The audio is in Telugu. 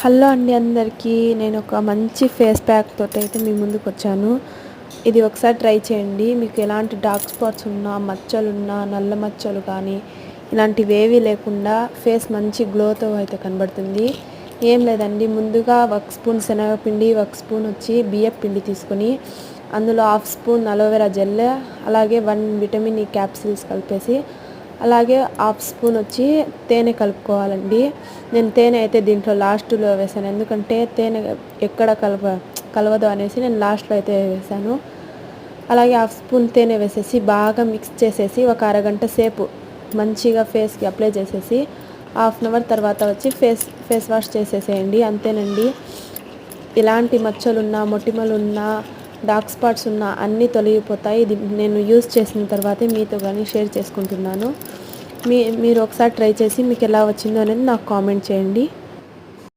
హలో అండి అందరికీ. నేను ఒక మంచి ఫేస్ ప్యాక్ తోటి అయితే మీ ముందుకు వచ్చాను. ఇది ఒకసారి ట్రై చేయండి. మీకు ఎలాంటి డార్క్ స్పాట్స్ ఉన్నా, మచ్చలున్నా, నల్ల మచ్చలు కానీ ఇలాంటివి ఏవీ లేకుండా ఫేస్ మంచి గ్లోతో అయితే కనబడుతుంది. ఏం లేదండి, ముందుగా 1 స్పూన్ శనగపిండి, 1 స్పూన్ వచ్చి బియ్యపు పిండి తీసుకొని అందులో 1/2 స్పూన్ అలోవెరా జెల్, అలాగే 1 విటమిన్ ఈ క్యాప్సిల్స్ కలిపేసి, అలాగే 1/2 స్పూన్ వచ్చి తేనె కలుపుకోవాలండి. నేను తేనె అయితే దీంట్లో లాస్ట్లో వేసాను, ఎందుకంటే తేనె ఎక్కడ కలవదు అనేసి నేను లాస్ట్లో అయితే వేసాను. అలాగే 1/2 స్పూన్ తేనె వేసేసి బాగా మిక్స్ చేసేసి ఒక అరగంట సేపు మంచిగా ఫేస్కి అప్లై చేసేసి 1/2 అవర్ తర్వాత వచ్చి ఫేస్ వాష్ చేసేసేయండి. అంతేనండి. ఎలాంటి మచ్చలున్నా, మొటిమలున్నా, డార్క్ స్పాట్స్ ఉన్నా అన్నీ తొలగిపోతాయి. ఇది నేను యూజ్ చేసిన తర్వాతే మీతో కానీ షేర్ చేసుకుంటున్నాను. మీరు ఒకసారి ట్రై చేసి మీకు ఎలా వచ్చిందో అనేది నాకు కామెంట్ చేయండి.